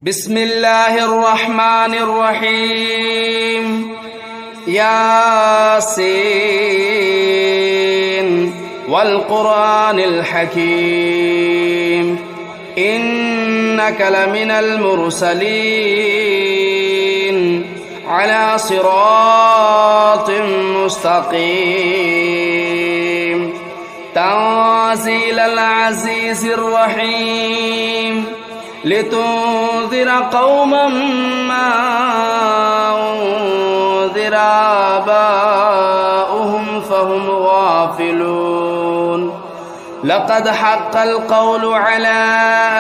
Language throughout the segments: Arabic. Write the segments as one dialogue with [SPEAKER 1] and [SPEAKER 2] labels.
[SPEAKER 1] بسم الله الرحمن الرحيم ياسين والقرآن الحكيم إنك لمن المرسلين على صراط مستقيم تنزيل العزيز الرحيم لتنذر قوما ما أنذر آباؤهم فهم غافلون لقد حق القول على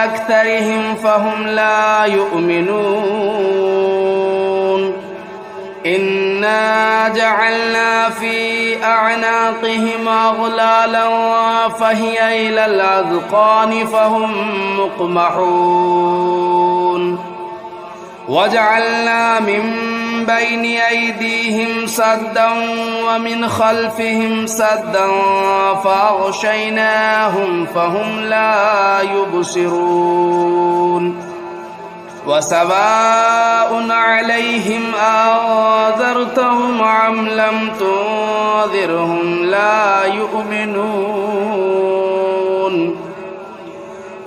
[SPEAKER 1] أكثرهم فهم لا يؤمنون إنا جعلنا في أعناقهم أغلالا فهي إلى الأذقان فهم مقمحون وجعلنا من بين أيديهم سدا ومن خلفهم سدا فأغشيناهم فهم لا يبصرون وسواء عليهم أنذرتهم أم لم تنذرهم لا يؤمنون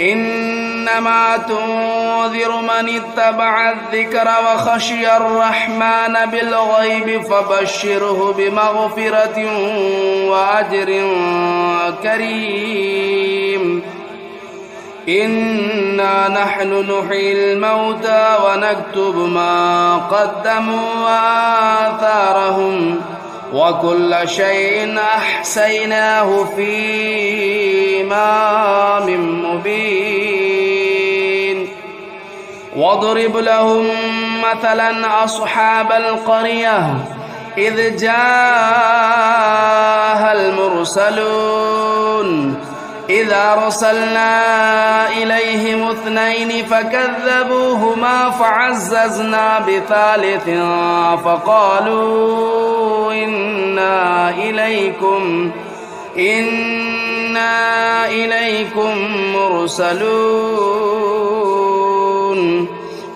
[SPEAKER 1] إنما تنذر من اتبع الذكر وخشي الرحمن بالغيب فبشره بمغفرة وأجر كريم إنا نحن نحيي الموتى ونكتب ما قدموا وآثارهم وكل شيء أحصيناه في إمام مبين واضرب لهم مثلا أصحاب القرية إذ جاءها المرسلون إذا أرسلنا إليهم اثنين فكذبوهما فعززنا بثالث فقالوا إنا إليكم مرسلون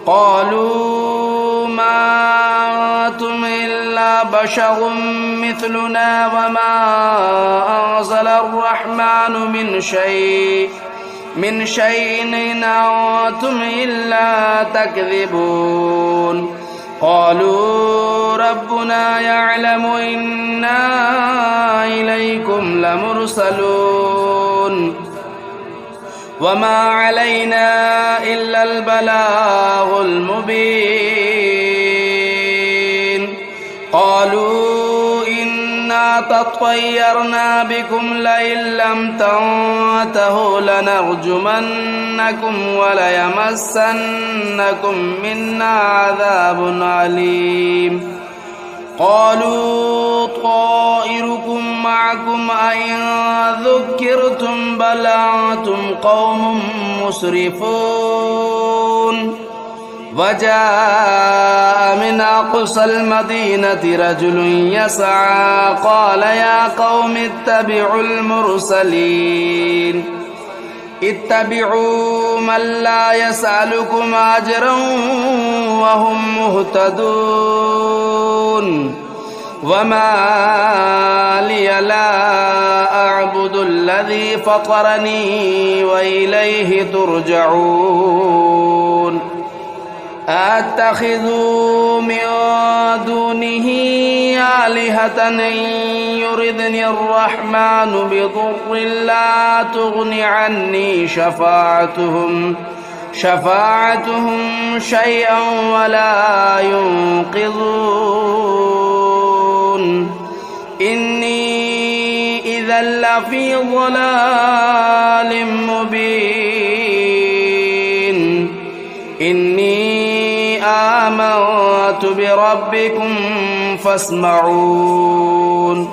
[SPEAKER 1] قالوا ما أنتم إلا بشر مثلنا وما أنزل الرحمن من شيء إن أنتم إلا تكذبون قالوا ربنا يعلم إنا إليكم لمرسلون وما علينا إلا البلاغ المبين قالوا إنا تطيرنا بكم لئن لم تنتهوا لنرجمنكم وليمسنكم منا عذاب أليم قالوا طائركم معكم أئن ذكرتم بل أنتم قوم مسرفون وجاء من أقصى المدينة رجل يسعى قال يا قوم اتبعوا المرسلين اتبعوا من لا يسألكم أجرا وهم مهتدون وما لي لا أعبد الذي فطرني وإليه ترجعون أتخذوا من دونه آلهة إن يردني الرحمن بضر لا تغن عني شفاعتهم شيئا ولا ينقذون إني إذا لفي ضلال مبين إني آمنت بربكم فاسمعون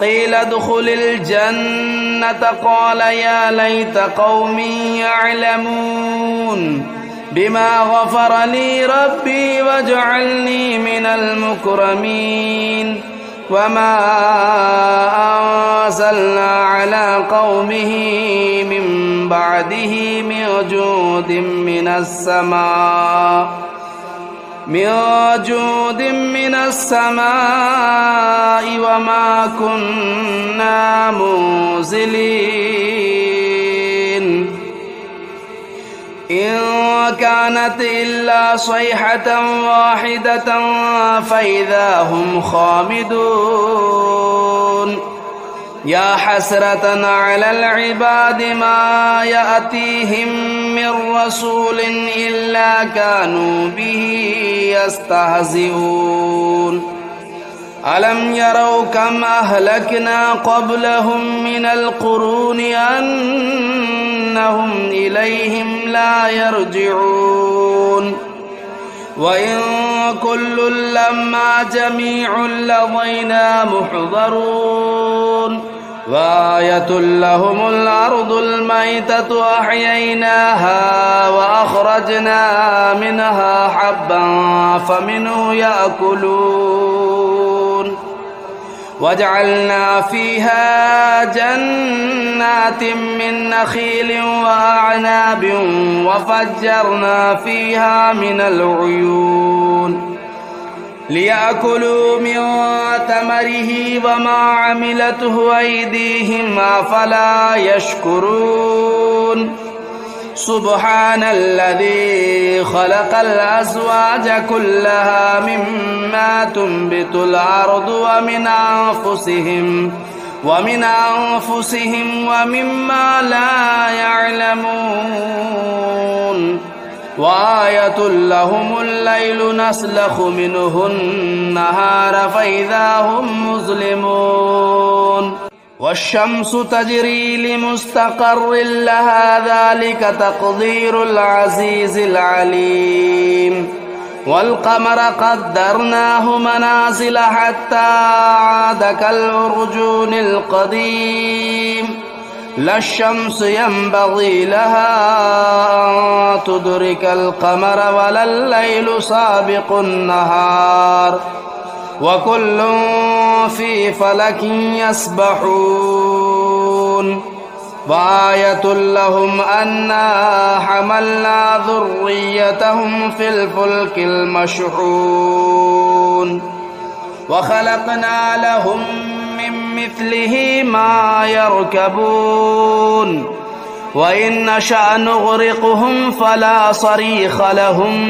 [SPEAKER 1] قيل ادخل الجنة قال يا ليت قومي يعلمون بما غفر لي ربي وجعلني من المكرمين وما أنزلنا على قومه من بعده من جود من السماء وما كنا منزلين إن كانت إلا صيحة واحدة فإذا هم خامدون يا حسرة على العباد ما يأتيهم من رسول إلا كانوا به يستهزئون ألم يروا كم أهلكنا قبلهم من القرون أنهم إليهم لا يرجعون وإن كل لما جميع لدينا محضرون وآية لهم الأرض الميتة أحييناها وأخرجنا منها حبا فمنه يأكلون وجعلنا فيها جنات من نخيل وأعناب وفجرنا فيها من العيون ليأكلوا من ثمره وما عملته أيديهم أفلا يشكرون سبحان الذي خلق الأزواج كلها مما تنبت الأرض ومن أنفسهم ومما لا يعلمون وآية لهم الليل نسلخ منه النهار فإذا هم مظلمون والشمس تجري لمستقر لها ذلك تقدير العزيز العليم والقمر قدرناه منازل حتى عاد كالعرجون القديم لا الشمس ينبغي لها أن تدرك القمر ولا الليل سابق النهار وكل في فلك يسبحون وآية لهم أنا حملنا ذريتهم في الفلك المشحون وخلقنا لهم من مثله ما يركبون وإن نشأ نغرقهم فلا صريخ لهم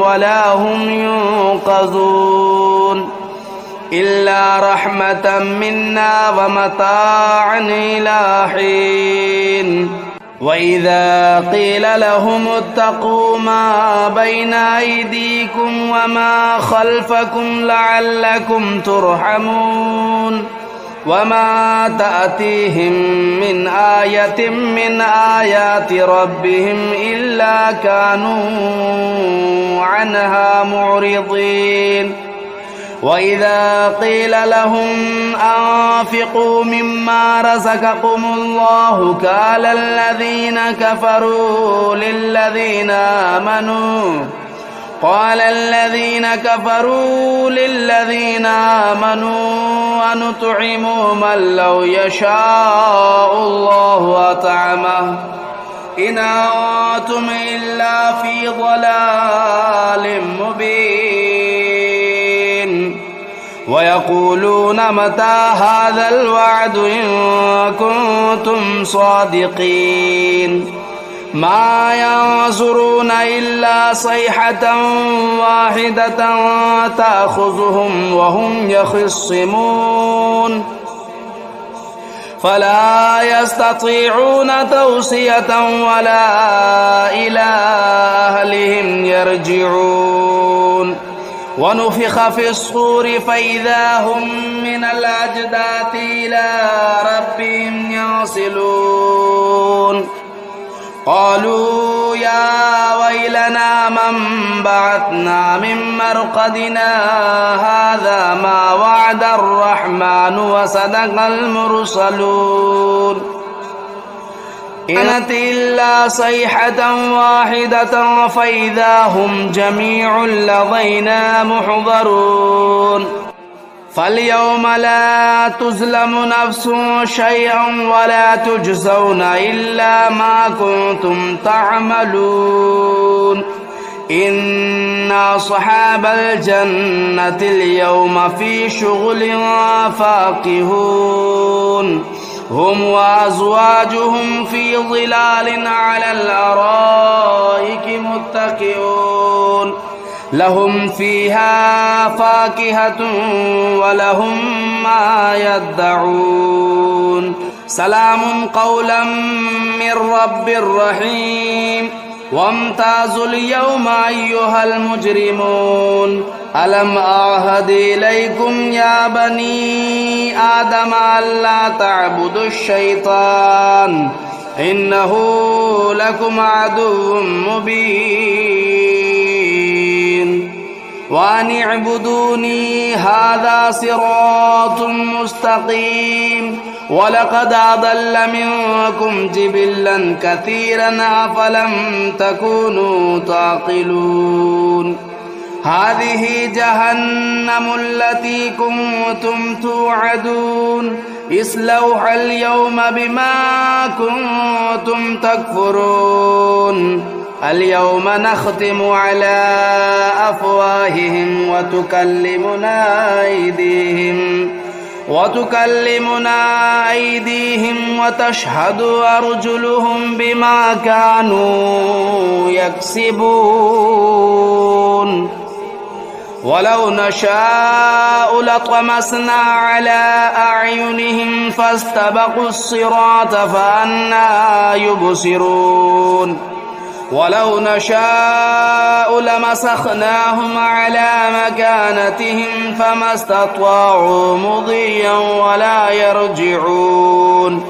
[SPEAKER 1] ولا هم ينقذون إلا رحمة منا ومتاعا إلى حين وإذا قيل لهم اتقوا ما بين أيديكم وما خلفكم لعلكم ترحمون وما تأتيهم من آية من آيات ربهم إلا كانوا عنها معرضين وإذا قيل لهم أنفقوا مما رزقكم الله قال الذين كفروا للذين آمنوا ونطعم من لو يشاء الله أطعمه إن أنتم إلا في ضلال مبين ويقولون متى هذا الوعد إن كنتم صادقين ما ينظرون إلا صيحة واحدة تأخذهم وهم يخصمون فلا يستطيعون توصية ولا إلى أهلهم يرجعون ونفخ في الصور فإذا هم من الأجداث إلى ربهم ينسلون قالوا يا ويلنا من بعثنا من مرقدنا هذا ما وعد الرحمن وصدق المرسلون كانت إلا صيحة واحدة فإذا هم جميع لدينا محضرون فاليوم لا تظلم نفس شيئا ولا تجزون إلا ما كنتم تعملون إن أصحاب الجنة اليوم في شغل فاكهون هم وأزواجهم في ظلال على الأرائك متكئون لهم فيها فاكهة ولهم ما يدعون سلام قولا من رب رحيم وامتازوا اليوم أيها المجرمون ألم أعهد إليكم يا بني آدم ألا تعبدوا الشيطان إنه لكم عدو مبين وأن اعبدوني هذا صراط مستقيم ولقد أضل منكم جبلا كثيرا أفلم تكونوا تعقلون هذه جهنم التي كنتم توعدون اصلوها اليوم بما كنتم تكفرون اليوم نختم على أفواههم وتكلمنا أيديهم وتشهد أرجلهم بما كانوا يكسبون ولو نشاء لطمسنا على أعينهم فاستبقوا الصراط فأنى يبصرون ولو نشاء لمسخناهم على مكانتهم فما استطاعوا مضيا ولا يرجعون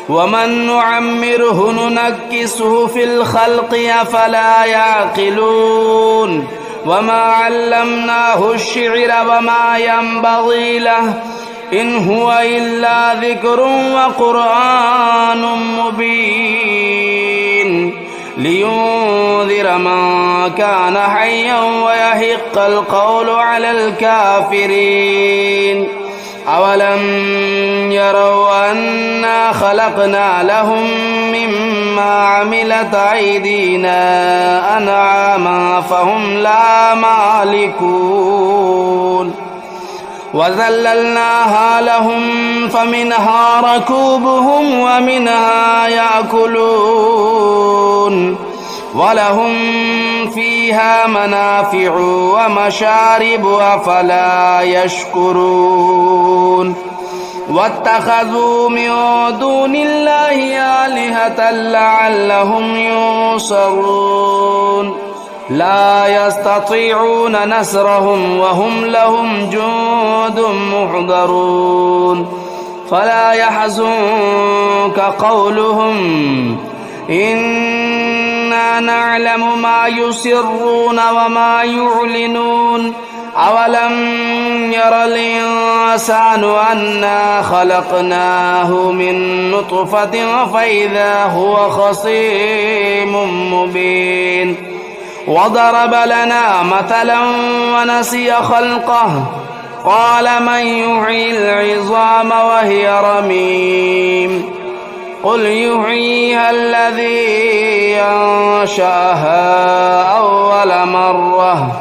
[SPEAKER 1] ومن نعمره ننكسه في الخلق أفلا يعقلون وما علمناه الشعر وما ينبغي له إن هو إلا ذكر وقرآن مبين لينذر من كان حيا ويحق القول على الكافرين أولم يروا أنا خلقنا لهم مما عملت أيدينا أنعاما فهم لا مالكون وذللناها لهم فمنها ركوبهم ومنها يأكلون ولهم فيها منافع ومشارب أفلا يشكرون واتخذوا من دون الله آلهة لعلهم ينصرون لا يستطيعون نصرهم وهم لهم جند محضرون فلا يحزنك قولهم إنا نعلم ما يسرون وما يعلنون أولم ير الإنسان أنا خلقناه من نطفة فإذا هو خصيم مبين وضرب لنا مثلا ونسي خلقه قال من يحيي العظام وهي رميم قل يحييها الذي أنشأها أول مرة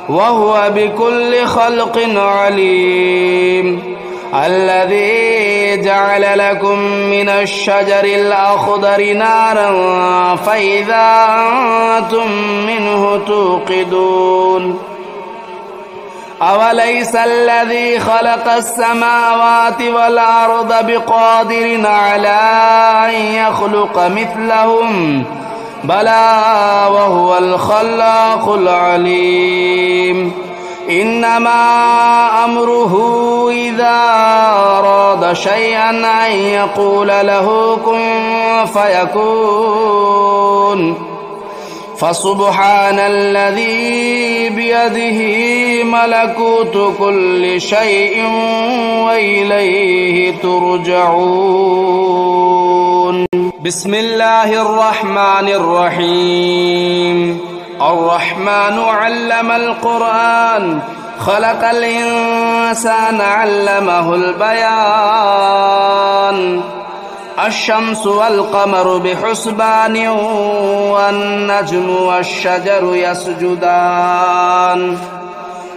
[SPEAKER 1] وهو بكل خلق عليم الذي جعل لكم من الشجر الأخضر نارا فإذا أنتم منه توقدون أوليس الذي خلق السماوات والأرض بقادر على أن يخلق مثلهم بلى وهو الخلاق العليم إنما أمره إذا أراد شيئا أن يقول له كن فيكون فسبحان الذي بيده ملكوت كل شيء وإليه ترجعون بسم الله الرحمن الرحيم الرحمن علم القرآن خلق الإنسان علمه البيان الشمس والقمر بحسبان والنجم والشجر يسجدان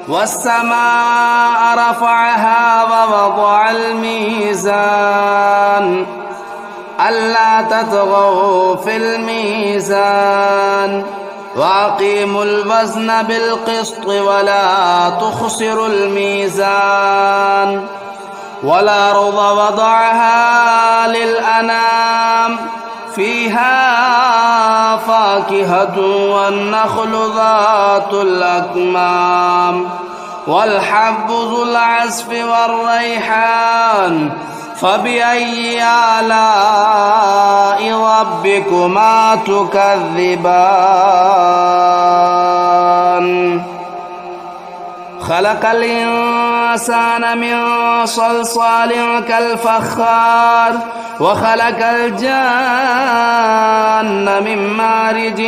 [SPEAKER 1] والسماء رفعها ووضع الميزان ألا تطغوا في الميزان وأقيموا الوزن بالقسط ولا تخسروا الميزان والأرض وضعها للأنام فيها فاكهة والنخل ذات الأكمام والحب ذو العصف والريحان فبأي آلاء ربكما تكذبان خلق الإنسان من صلصال كالفخار وخلق الجان من مارج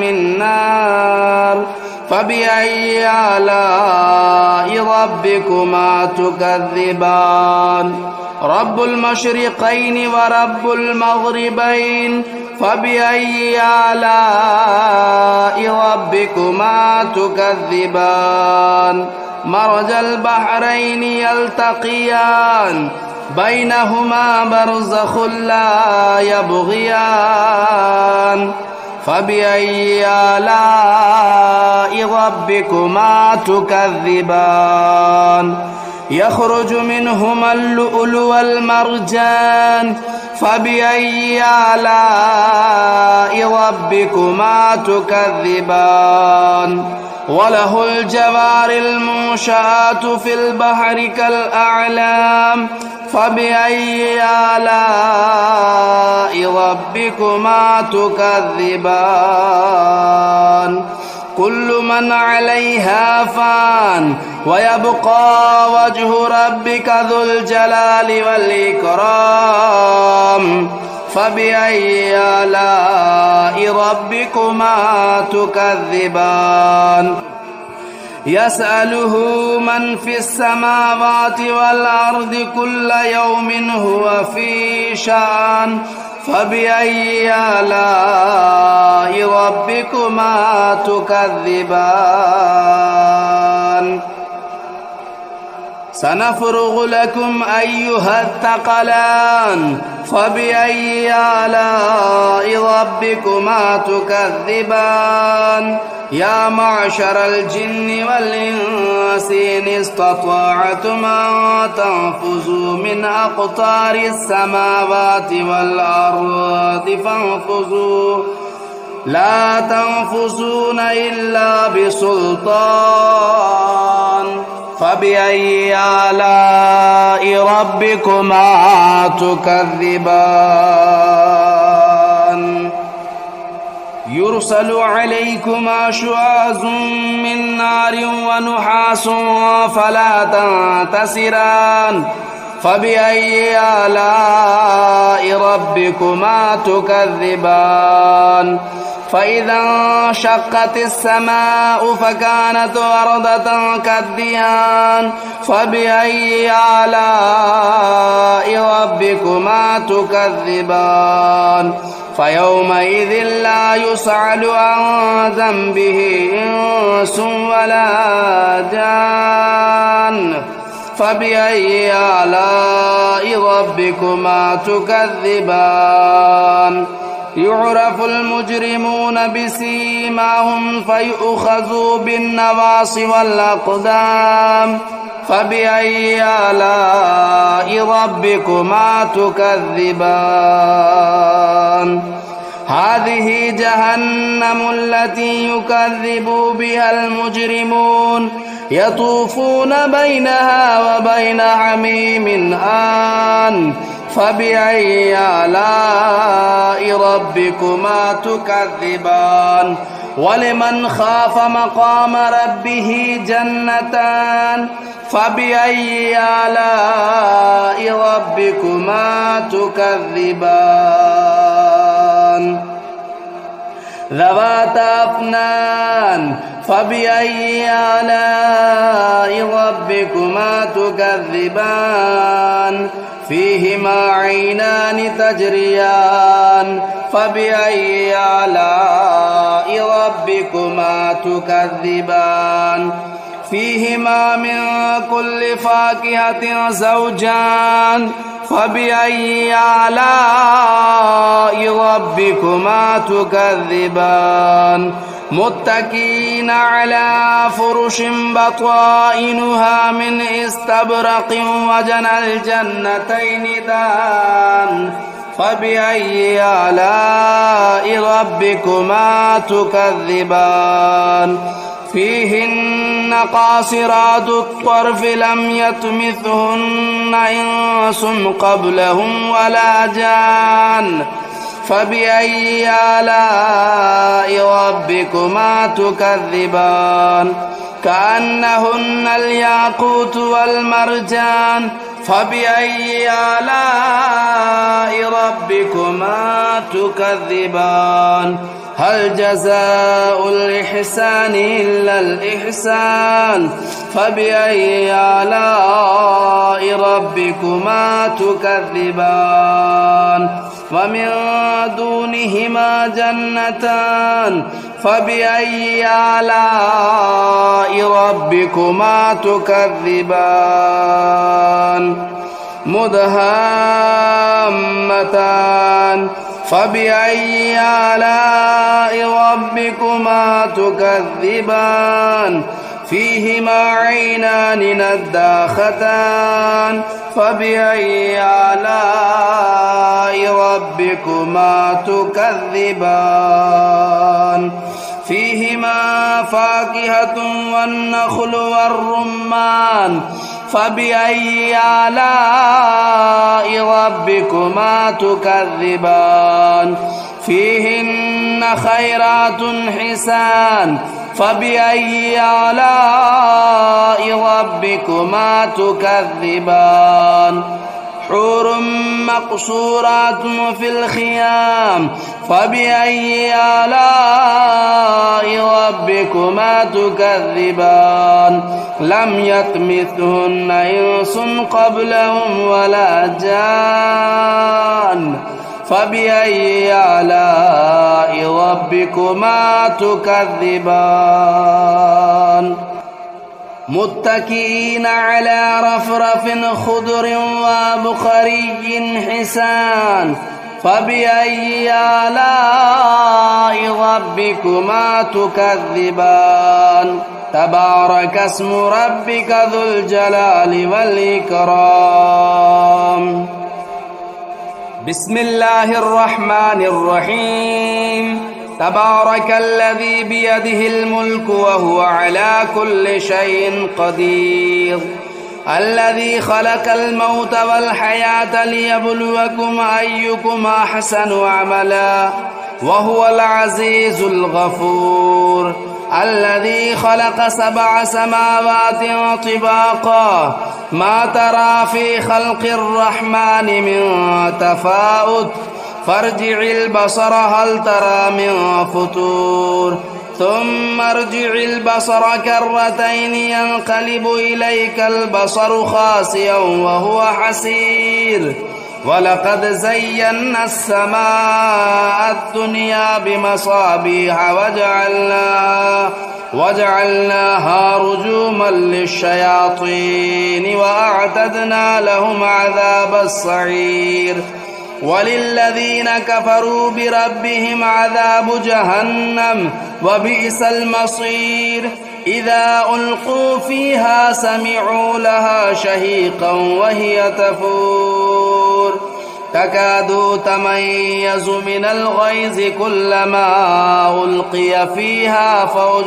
[SPEAKER 1] من نار فبأي آلاء ربكما تكذبان رب المشرقين ورب المغربين فبأي آلاء ربكما تكذبان مرج البحرين يلتقيان بينهما برزخ لا يبغيان فبأي آلاء ربكما تكذبان يخرج منهما اللؤلؤ والمرجان فبأي آلاء ربكما تكذبان وله الجوار المنشآت في البحر كالأعلام فبأي آلاء ربكما تكذبان كل من عليها فان ويبقى وجه ربك ذو الجلال والإكرام فبأي آلاء ربكما تكذبان يسأله من في السماوات والأرض كل يوم هو في شأن فبأي آلاء ربكما تكذبان سنفرغ لكم أيها الثقلان فبأي آلاء ربكما تكذبان يا معشر الجن والإنس إن استطعتم أن تنفذوا من أقطار السماوات والأرض فانفذوا لا تنفذون إلا بسلطان فبأي آلاء ربكما تكذبان يرسل عليكما شواظ من نار ونحاس فلا تنتصران فبأي آلاء ربكما تكذبان فإذا انشقت السماء فكانت وردة كالدهان فبأي آلاء ربكما تكذبان فيومئذ لا يسأل عن ذنبه إنس ولا جان فبأي آلاء ربكما تكذبان يعرف المجرمون بسيماهم فيؤخذوا بالنواصي والأقدام فبأي آلاء ربكما تكذبان هذه جهنم التي يكذب بها المجرمون يطوفون بينها وبين حميم آن فبأي آلاء ربكما تكذبان ولمن خاف مقام ربه جنتان فبأي آلاء ربكما تكذبان ذواتا أفنان فبأي آلاء ربكما تكذبان فيهما عينان تجريان فبأي آلاء ربكما تكذبان فيهما من كل فاكهة زوجان فبأي آلاء ربكما تكذبان متكئين على فرش بطائنها من استبرق وجنى الجنتين دان فبأي آلاء ربكما تكذبان فيهن قاصرات الطرف لم يطمثهن إنس قبلهم ولا جان فبأي آلاء ربكما تكذبان كأنهن الياقوت والمرجان فبأي آلاء ربكما تكذبان هل جزاء الإحسان إلا الإحسان فبأي آلاء ربكما تكذبان ومن دونهما جنتان فبأي آلاء ربكما تكذبان مدهامتان فبأي آلاء ربكما تكذبان فيهما عينان نضاختان فبأي آلاء ربكما تكذبان فيهما فاكهة والنخل والرمان فبأي آلاء ربكما تكذبان فيهن خيرات حسان فبأي آلاء ربكما تكذبان حور مقصورات في الخيام فبأي آلاء ربكما تكذبان لم يطمثهن إنس قبلهم ولا جان فبأي آلاء ربكما تكذبان متكئين على رفرف خضر وبخري حسان فبأي آلاء ربكما تكذبان تبارك اسم ربك ذو الجلال والإكرام بسم الله الرحمن الرحيم تبارك الذي بيده الملك وهو على كل شيء قدير الذي خلق الموت والحياة ليبلوكم أيكم أحسن عملا وهو العزيز الغفور الذي خلق 7 سماوات طباقا ما ترى في خلق الرحمن من تفاوت فارجع البصر هل ترى من فطور ثم ارجع البصر كرتين ينقلب إليك البصر خاسئا وهو حسير ولقد زينا السماء الدنيا بمصابيح وجعلناها رجوما للشياطين وأعتدنا لهم عذاب السعير وللذين كفروا بربهم عذاب جهنم وبئس المصير إذا ألقوا فيها سمعوا لها شهيقا وهي تفور تكاد تميز من الغيظ كلما ألقي فيها فوج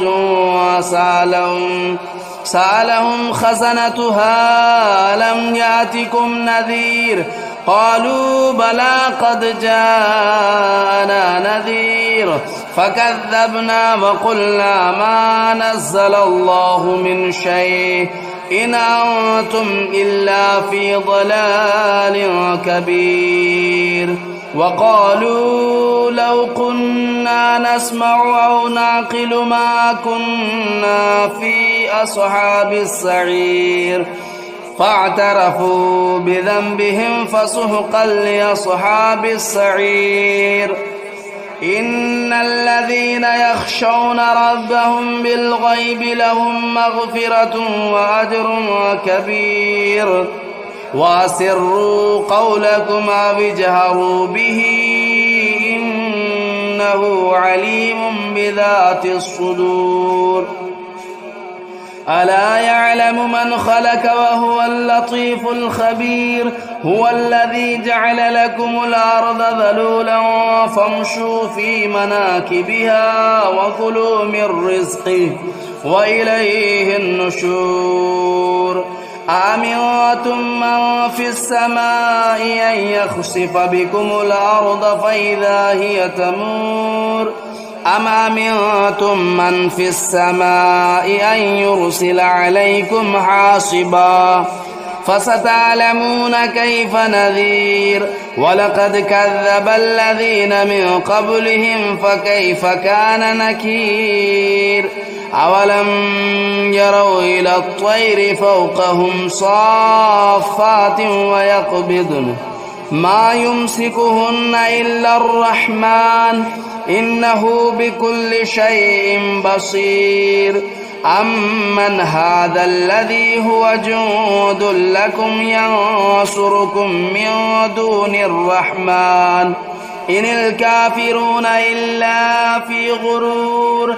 [SPEAKER 1] سألهم خزنتها لم يأتكم نذير قالوا بلى قد جاءنا نذير فكذبنا وقلنا ما نزل الله من شيء إن أنتم إلا في ضلال كبير وقالوا لو كنا نسمع أو نعقل ما كنا في أصحاب السعير فاعترفوا بذنبهم فسحقا لأصحاب السعير. إن الذين يخشون ربهم بالغيب لهم مغفرة وأجر كبير. وأسروا قولكم أو اجهروا به إنه عليم بذات الصدور. ألا يعلم من خلق وهو اللطيف الخبير. هو الذي جعل لكم الأرض ذلولا فامشوا في مناكبها وكلوا من رزقه وإليه النشور. أأمنتم من في السماء أن يخسف بكم الأرض فإذا هي تمور أم أمنتم من في السماء أن يرسل عليكم حاصبا فستعلمون كيف نذير. ولقد كذب الذين من قبلهم فكيف كان نكير. أولم يروا إلى الطير فوقهم صافات ويقبضن ما يمسكهن إلا الرحمن إنه بكل شيء بصير. أمن هذا الذي هو جند لكم ينصركم من دون الرحمن إن الكافرون إلا في غرور.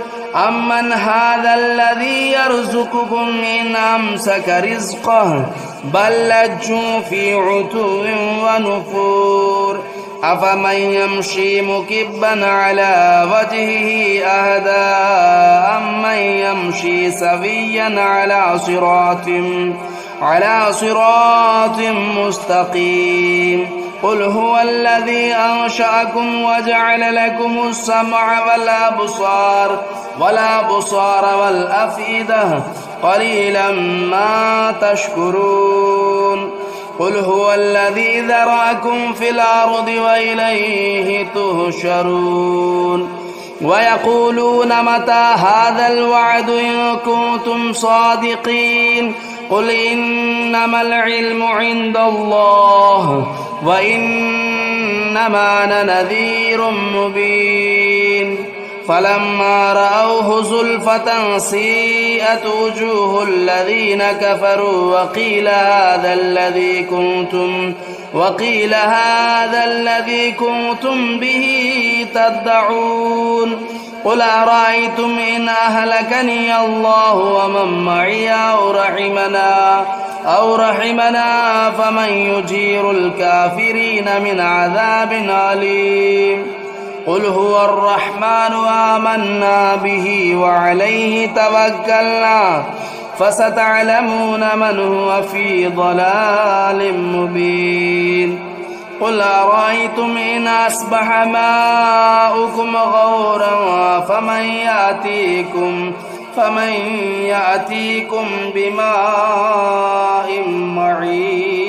[SPEAKER 1] أمن هذا الذي يرزقكم إن أمسك رزقه بل لجوا في عتو ونفور. أفمن يمشي مكبا على وجهه أهدى أمن يمشي سويا على صراط مستقيم. قل هو الذي أنشأكم وجعل لكم السمع والأبصار والأفئدة قليلا ما تشكرون. قل هو الذي ذرأكم في الأرض وإليه تهشرون. ويقولون متى هذا الوعد إن كنتم صادقين. قل إنما العلم عند الله وإنما أنا نذير مبين. فلما رأوه زلفة سيئت وجوه الذين كفروا وقيل هذا الذي كنتم به تدعون. قل أرأيتم إن أهلكني الله ومن معي أو رحمنا فمن يجير الكافرين من عذاب أليم. قل هو الرحمن آمنا به وعليه توكلنا فستعلمون من هو في ضلال مبين. قل أرأيتم إن أصبح ماؤكم غورا فمن يأتيكم بماء معين.